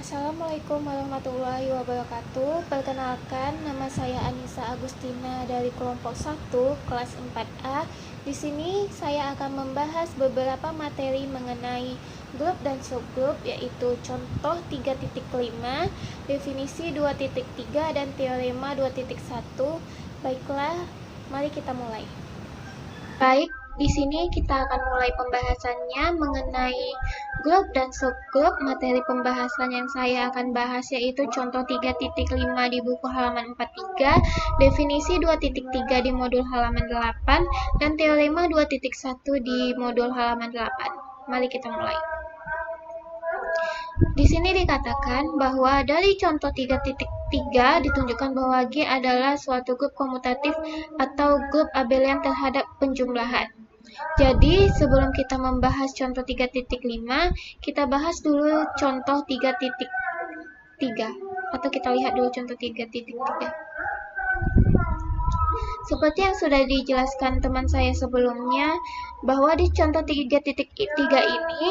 Assalamualaikum warahmatullahi wabarakatuh. Perkenalkan, nama saya Anissa Agustina dari kelompok 1 kelas 4A. Di sini saya akan membahas beberapa materi mengenai grup dan subgrup, yaitu contoh 3.5, definisi 2.3 dan teorema 2.1. Baiklah, mari kita mulai. Baik, di sini kita akan mulai pembahasannya mengenai grup dan subgrup. Materi pembahasan yang saya akan bahas yaitu contoh 3.5 di buku halaman 43, definisi 2.3 di modul halaman 8, dan teorema 2.1 di modul halaman 8. Mari kita mulai. Di sini dikatakan bahwa dari contoh 3.3 ditunjukkan bahwa G adalah suatu grup komutatif atau grup abelian terhadap penjumlahan. Jadi, sebelum kita membahas contoh 3.5, kita bahas dulu contoh 3.3. Atau kita lihat dulu contoh 3.3. Seperti yang sudah dijelaskan teman saya sebelumnya, bahwa di contoh 3.3 ini,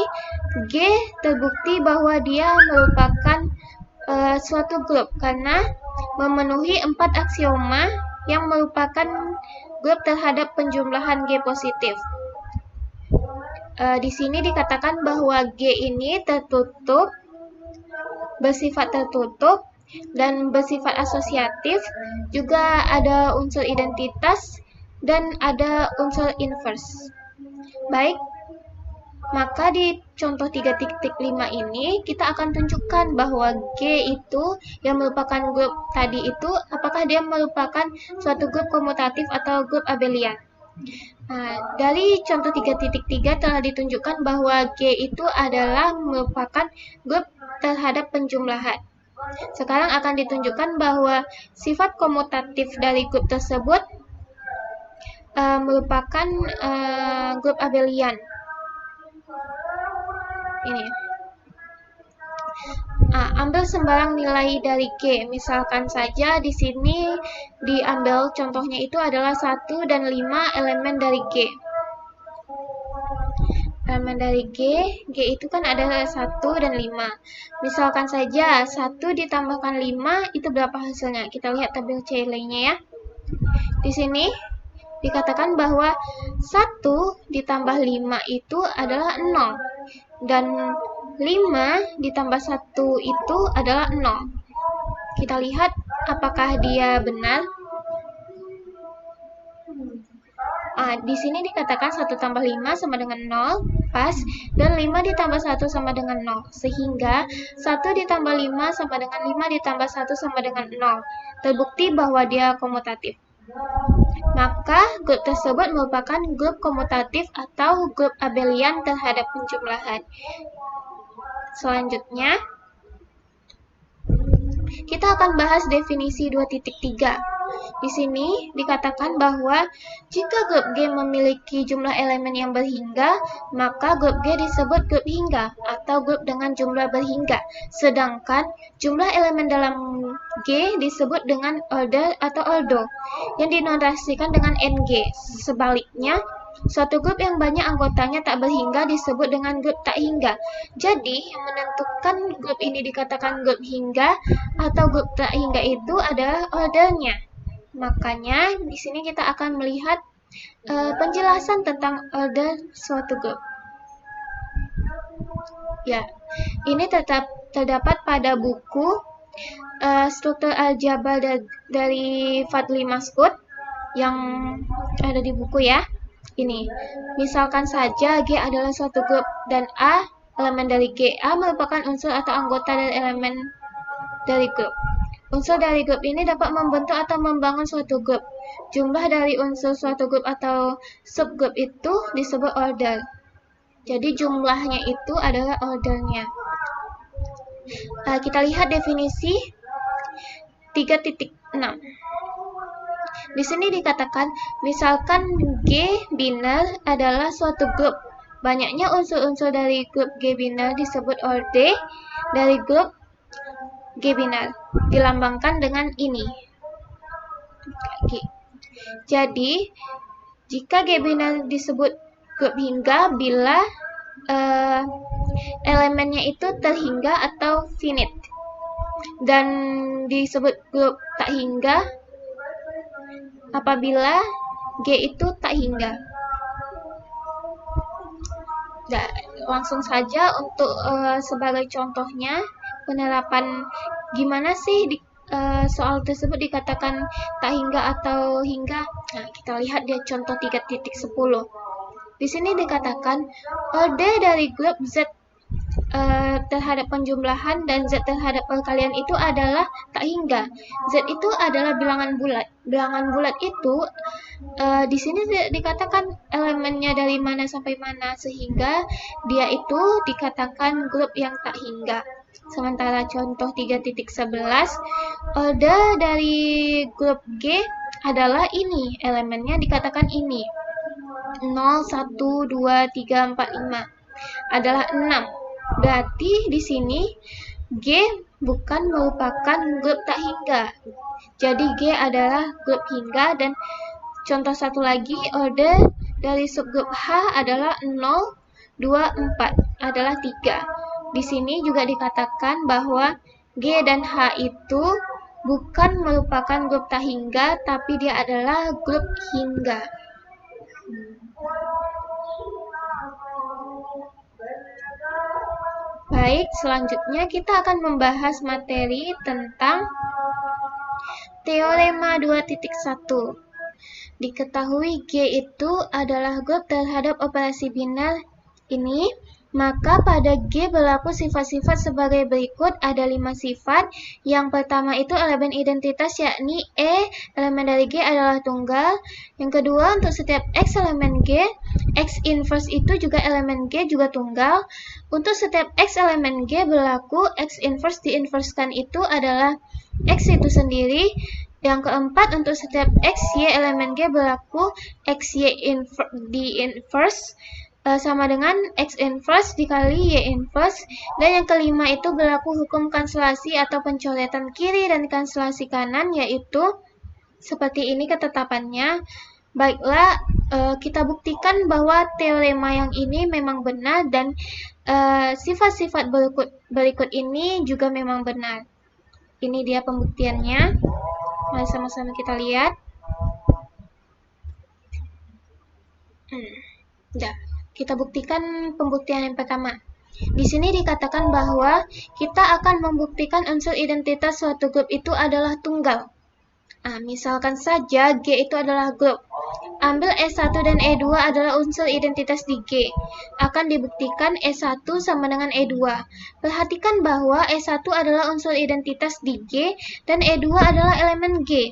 G terbukti bahwa dia merupakan suatu grup karena memenuhi 4 aksioma yang merupakan grup terhadap penjumlahan G positif. Di sini dikatakan bahwa G ini tertutup, bersifat tertutup, dan bersifat asosiatif, juga ada unsur identitas, dan ada unsur inverse. Baik, maka di contoh 3.5 ini kita akan tunjukkan bahwa G itu yang merupakan grup tadi itu, apakah dia merupakan suatu grup komutatif atau grup abelian. Nah, dari contoh 3.3 telah ditunjukkan bahwa G itu adalah merupakan grup terhadap penjumlahan. Sekarang akan ditunjukkan bahwa sifat komutatif dari grup tersebut merupakan grup abelian. Ini. Ambil sembarang nilai dari G. Misalkan saja di sini diambil contohnya itu adalah 1 dan 5 elemen dari G. Elemen dari G itu kan ada 1 dan 5. Misalkan saja 1 ditambahkan 5 itu berapa hasilnya? Kita lihat tabel C-nya ya. Di sini dikatakan bahwa 1 ditambah 5 itu adalah 0. Dan 5 ditambah 1 itu adalah 0. Kita lihat apakah dia benar. Di sini dikatakan 1 tambah 5 sama dengan 0, pas, dan 5 ditambah 1 sama dengan 0. Sehingga 1 ditambah 5 sama dengan 5 ditambah 1 sama dengan 0. Terbukti bahwa dia komutatif. Maka grup tersebut merupakan grup komutatif atau grup abelian terhadap penjumlahan. Selanjutnya, kita akan bahas definisi 2.3. Di sini dikatakan bahwa jika grup G memiliki jumlah elemen yang berhingga, maka grup G disebut grup hingga atau grup dengan jumlah berhingga. Sedangkan jumlah elemen dalam G disebut dengan order atau ordo, yang dinotasikan dengan NG. Sebaliknya, suatu grup yang banyak anggotanya tak berhingga disebut dengan grup tak hingga. Jadi, yang menentukan grup ini dikatakan grup hingga atau grup tak hingga itu adalah ordernya. Makanya, di sini kita akan melihat penjelasan tentang order suatu grup. Ya, ini terdapat pada buku struktur aljabar dari Fadli Maskud yang ada di buku ya. Ini, misalkan saja G adalah suatu grup dan A elemen dari G. A merupakan unsur atau anggota dari elemen dari grup. Unsur dari grup ini dapat membentuk atau membangun suatu grup. Jumlah dari unsur suatu grup atau subgrup itu disebut order. Jadi jumlahnya itu adalah ordernya. Kita lihat definisi 3.6. Di sini dikatakan, misalkan G biner adalah suatu grup. Banyaknya unsur-unsur dari grup G biner disebut order dari grup G biner. Dilambangkan dengan ini. Jadi, jika G biner disebut grup hingga bila elemennya itu terhingga atau finite. Dan disebut grup tak hingga apabila G itu tak hingga. Nah, langsung saja untuk sebagai contohnya penerapan gimana sih soal tersebut dikatakan tak hingga atau hingga. Nah, kita lihat dia contoh 3.10. Di sini dikatakan order dari grup Z terhadap penjumlahan dan Z terhadap perkalian itu adalah tak hingga. Z itu adalah bilangan bulat. Bilangan bulat itu di sini dikatakan elemennya dari mana sampai mana, sehingga dia itu dikatakan grup yang tak hingga. Sementara contoh 3.11, order dari grup G adalah ini, elemennya dikatakan ini. 0, 1, 2, 3, 4, 5 adalah 6. Berarti di sini G bukan merupakan grup tak hingga. Jadi G adalah grup hingga. Dan contoh satu lagi, order dari subgrup H adalah 0, 2, 4 adalah 3. Di sini juga dikatakan bahwa G dan H itu bukan merupakan grup tak hingga, tapi dia adalah grup hingga. Baik, selanjutnya kita akan membahas materi tentang teorema 2.1. Diketahui G itu adalah grup terhadap operasi biner ini, maka pada G berlaku sifat-sifat sebagai berikut. Ada 5 sifat. Yang pertama itu elemen identitas, yakni E, elemen dari G adalah tunggal. Yang kedua, untuk setiap X elemen G, X inverse itu juga elemen G juga tunggal. Untuk setiap X elemen G berlaku X inverse diinverskan itu adalah X itu sendiri. Yang keempat, untuk setiap X, Y elemen G berlaku X, Y di inverse sama dengan X inverse dikali Y inverse. Dan yang kelima itu berlaku hukum kanselasi atau pencoretan kiri dan kanselasi kanan, yaitu seperti ini ketetapannya. Baiklah, kita buktikan bahwa teorema yang ini memang benar dan sifat-sifat berikut ini juga memang benar. Ini dia pembuktiannya. Mari sama-sama kita lihat. Kita buktikan pembuktian yang pertama. Di sini dikatakan bahwa kita akan membuktikan unsur identitas suatu grup itu adalah tunggal. Nah, misalkan saja G itu adalah grup. Ambil E1 dan E2 adalah unsur identitas di G. Akan dibuktikan E1 sama dengan E2. Perhatikan bahwa E1 adalah unsur identitas di G dan E2 adalah elemen G.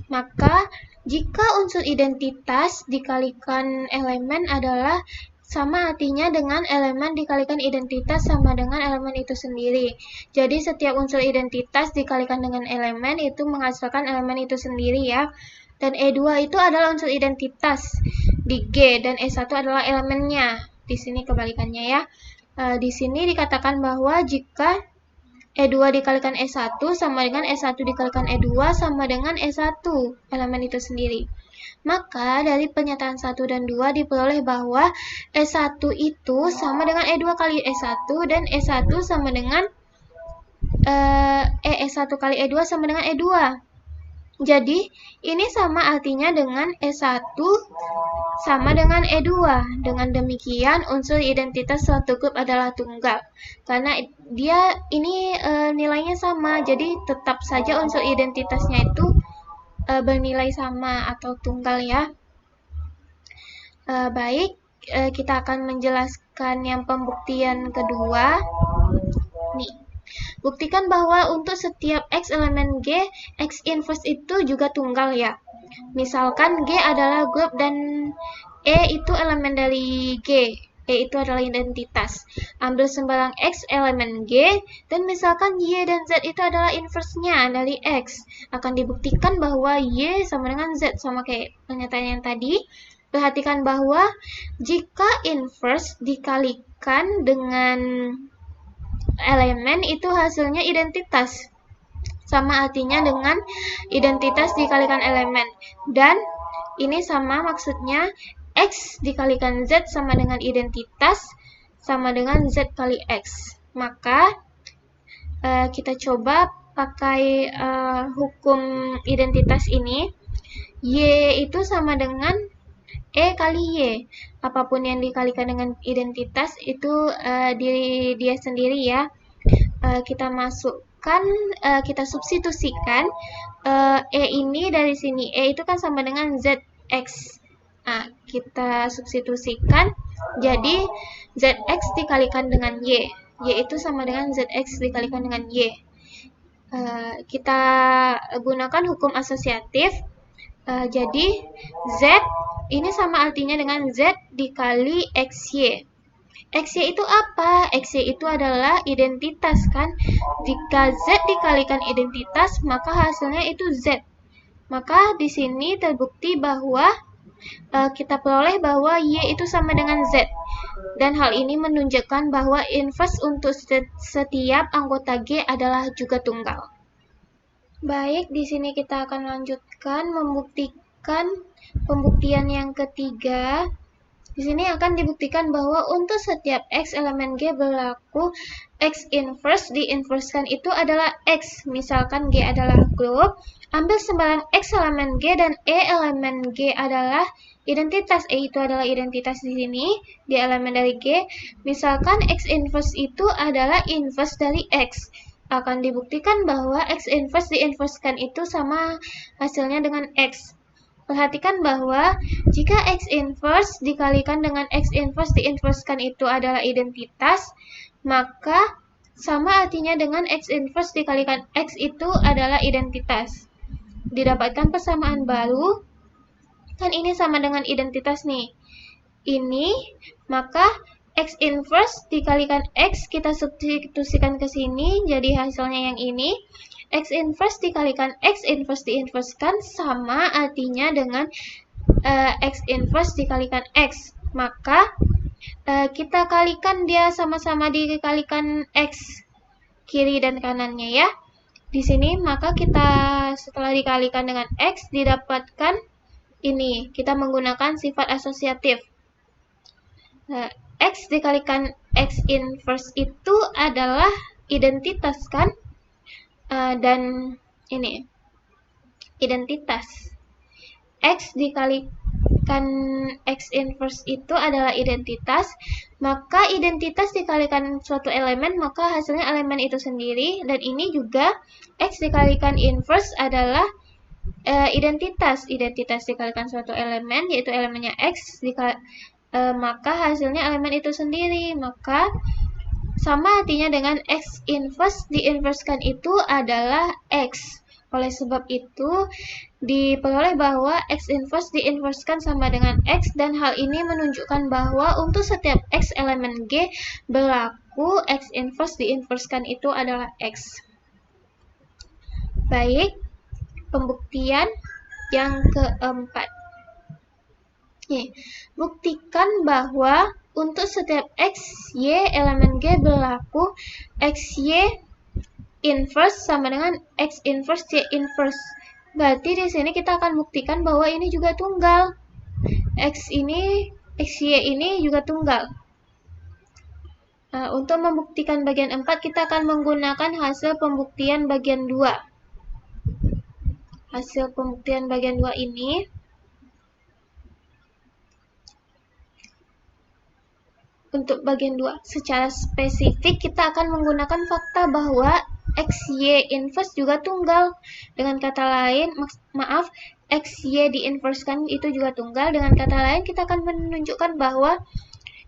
Maka, jika unsur identitas dikalikan elemen adalah sama artinya dengan elemen dikalikan identitas sama dengan elemen itu sendiri. Jadi setiap unsur identitas dikalikan dengan elemen itu menghasilkan elemen itu sendiri ya. Dan E2 itu adalah unsur identitas di G dan E1 adalah elemennya. Di sini kebalikannya ya. Di sini dikatakan bahwa jika E2 dikalikan E1 sama dengan E1 dikalikan E2 sama dengan E1 elemen itu sendiri. Maka dari pernyataan 1 dan 2 diperoleh bahwa E1 itu sama dengan E2 kali E1 dan E1 sama dengan E1 kali E2 sama dengan E2. Jadi, ini sama artinya dengan E1 sama dengan E2. Dengan demikian, unsur identitas suatu grup adalah tunggal. Karena dia ini nilainya sama, jadi tetap saja unsur identitasnya itu bernilai sama atau tunggal ya. Baik, kita akan menjelaskan yang pembuktian kedua. Nih. Buktikan bahwa untuk setiap X elemen G, X inverse itu juga tunggal ya. Misalkan G adalah grup dan E itu elemen dari G. E itu adalah identitas. Ambil sembarang X elemen G, dan misalkan Y dan Z itu adalah inverse-nya dari X. Akan dibuktikan bahwa Y sama dengan Z, sama kayak pernyataan yang tadi. Perhatikan bahwa jika inverse dikalikan dengan elemen itu hasilnya identitas. Sama artinya dengan identitas dikalikan elemen. Dan ini sama maksudnya X dikalikan Z sama dengan identitas. sama dengan Z kali X. Maka kita coba pakai hukum identitas ini. Y itu sama dengan E kali Y. Apapun yang dikalikan dengan identitas itu diri dia sendiri ya. Kita masukkan, kita substitusikan E ini dari sini. E itu kan sama dengan ZX. Nah, kita substitusikan jadi ZX dikalikan dengan Y. Y itu sama dengan ZX dikalikan dengan Y. Kita gunakan hukum asosiatif. Jadi Z ini sama artinya dengan Z dikali XY. XY itu apa? XY itu adalah identitas kan? Jika Z dikalikan identitas, maka hasilnya itu Z. Maka di sini terbukti bahwa kita peroleh bahwa Y itu sama dengan Z. Dan hal ini menunjukkan bahwa inverse untuk setiap anggota G adalah juga tunggal. Baik, di sini kita akan lanjutkan membuktikan pembuktian yang ketiga. Di sini akan dibuktikan bahwa untuk setiap X elemen G berlaku X inverse diinverskan itu adalah X. Misalkan G adalah grup, ambil sembarang X elemen G dan E elemen G adalah identitas. E itu adalah identitas di sini, di elemen dari G. Misalkan X inverse itu adalah inverse dari X. Akan dibuktikan bahwa X inverse diinverskan itu sama hasilnya dengan X. Perhatikan bahwa jika X inverse dikalikan dengan X inverse diinverskan itu adalah identitas, maka sama artinya dengan X inverse dikalikan X itu adalah identitas. Didapatkan persamaan baru, kan ini sama dengan identitas nih. Ini, maka X inverse dikalikan X, kita substitusikan ke sini, jadi hasilnya yang ini. X inverse dikalikan X inverse diinverskan sama artinya dengan X inverse dikalikan X. Maka kita kalikan dia sama-sama dikalikan X, kiri dan kanannya ya. Di sini maka kita setelah dikalikan dengan X didapatkan ini. Kita menggunakan sifat asosiatif. X dikalikan X inverse itu adalah identitas kan? Dan ini identitas. X dikalikan X inverse itu adalah identitas, maka identitas dikalikan suatu elemen, maka hasilnya elemen itu sendiri. Dan ini juga X dikalikan inverse adalah identitas. Identitas dikalikan suatu elemen, yaitu elemennya X, maka hasilnya elemen itu sendiri. Maka sama artinya dengan X inverse diinverskan itu adalah X. Oleh sebab itu, diperoleh bahwa X inverse diinverskan sama dengan X, dan hal ini menunjukkan bahwa untuk setiap X elemen G berlaku X inverse diinverskan itu adalah X. Baik, pembuktian yang keempat. Buktikan bahwa untuk setiap X, Y elemen G berlaku XY inverse sama dengan X inverse Y inverse. Berarti di sini kita akan buktikan bahwa ini juga tunggal. XY ini juga tunggal. Untuk membuktikan bagian 4, kita akan menggunakan hasil pembuktian bagian 2. Hasil pembuktian bagian 2 ini untuk bagian 2, secara spesifik kita akan menggunakan fakta bahwa XY inverse juga tunggal. Dengan kata lain, XY diinverskan itu juga tunggal. Dengan kata lain, kita akan menunjukkan bahwa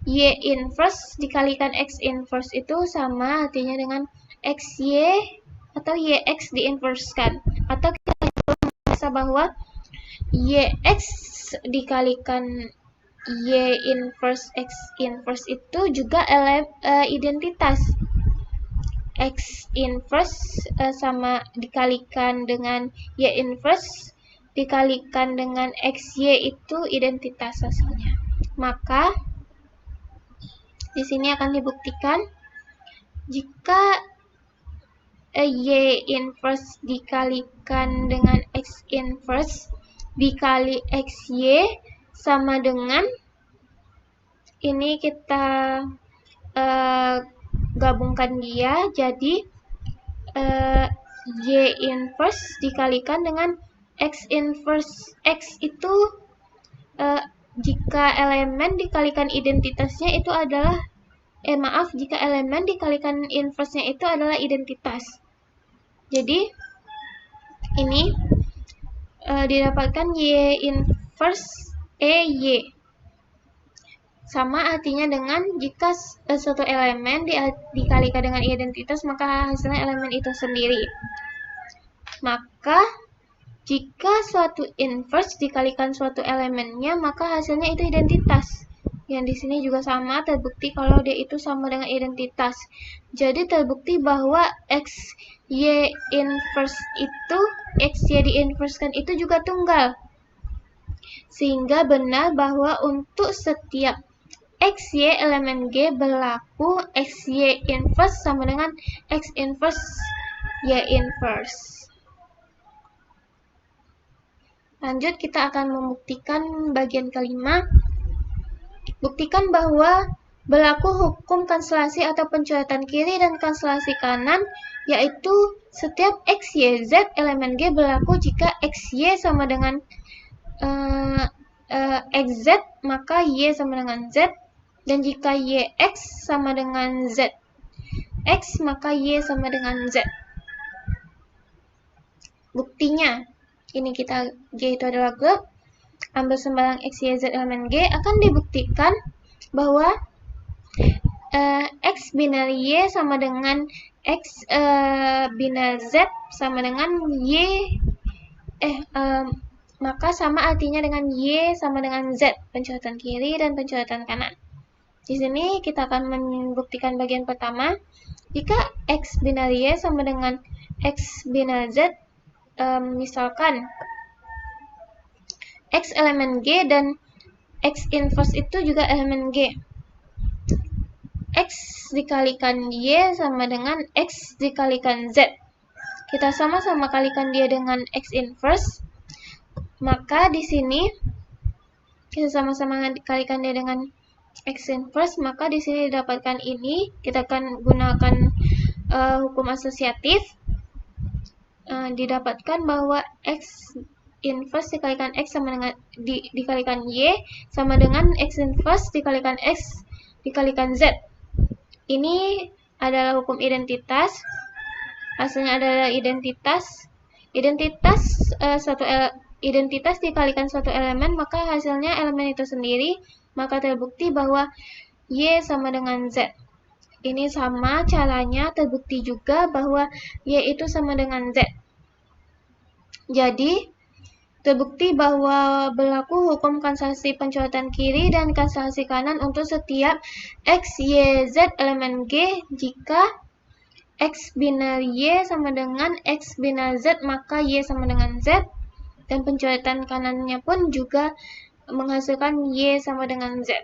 Y inverse dikalikan X inverse itu sama artinya dengan XY atau YX diinverskan. Atau kita bisa bahwa YX dikalikan Y inverse X inverse itu juga identitas. X inverse sama dikalikan dengan Y inverse dikalikan dengan XY itu identitas hasilnya. Maka di sini akan dibuktikan jika Y inverse dikalikan dengan X inverse dikali XY sama dengan ini, kita gabungkan dia jadi Y inverse dikalikan dengan X inverse. X itu jika elemen dikalikan identitasnya itu adalah jika elemen dikalikan inverse-nya itu adalah identitas. Jadi ini didapatkan Y inverse EY. Sama artinya dengan jika suatu elemen dikalikan dengan identitas, maka hasilnya elemen itu sendiri. Maka jika suatu inverse dikalikan suatu elemennya, maka hasilnya itu identitas. Yang di sini juga sama, terbukti kalau dia itu sama dengan identitas. Jadi terbukti bahwa XY inverse itu, XY diinversekan itu juga tunggal. Sehingga benar bahwa untuk setiap XY elemen G berlaku XY inverse sama dengan X inverse Y inverse. Lanjut, kita akan membuktikan bagian kelima. Buktikan bahwa berlaku hukum kanselasi atau pencoretan kiri dan kanselasi kanan, yaitu setiap X, Y, Z elemen G berlaku jika XY sama dengan XZ, maka Y sama dengan Z. Dan jika YX sama dengan ZX, maka Y sama dengan Z. Buktinya, ini kita G itu adalah grup, ambil sembarang X, Y, Z elemen G, akan dibuktikan bahwa X binar Y sama dengan X binar Z sama dengan maka sama artinya dengan Y sama dengan Z, pencoretan kiri dan pencoretan kanan. Di sini kita akan membuktikan bagian pertama. Jika X binar Y sama dengan X binar Z, misalkan X elemen G dan X inverse itu juga elemen G. X dikalikan Y sama dengan X dikalikan Z. Kita sama-sama kalikan dia dengan X inverse. Maka di sini kita sama-sama kalikan dia dengan X inverse, maka di sini didapatkan ini. Kita akan gunakan hukum asosiatif. Didapatkan bahwa X inverse dikalikan X sama dengan dikalikan Y sama dengan X inverse dikalikan X dikalikan Z. Ini adalah hukum identitas. Hasilnya adalah identitas. Identitas dikalikan suatu elemen, maka hasilnya elemen itu sendiri. Maka terbukti bahwa Y sama dengan Z. Ini sama caranya, terbukti juga bahwa Y itu sama dengan Z. Jadi, terbukti bahwa berlaku hukum kanselasi pencoretan kiri dan kanselasi kanan untuk setiap X, Y, Z elemen G. Jika X binar Y sama dengan X binar Z, maka Y sama dengan Z. Dan pencoretan kanannya pun juga menghasilkan Y sama dengan Z.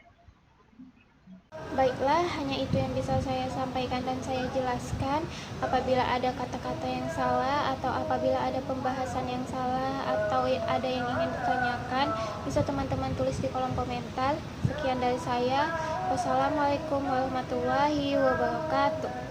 Baiklah, hanya itu yang bisa saya sampaikan dan saya jelaskan. Apabila ada kata-kata yang salah atau apabila ada pembahasan yang salah atau ada yang ingin ditanyakan, bisa teman-teman tulis di kolom komentar. Sekian dari saya. Wassalamualaikum warahmatullahi wabarakatuh.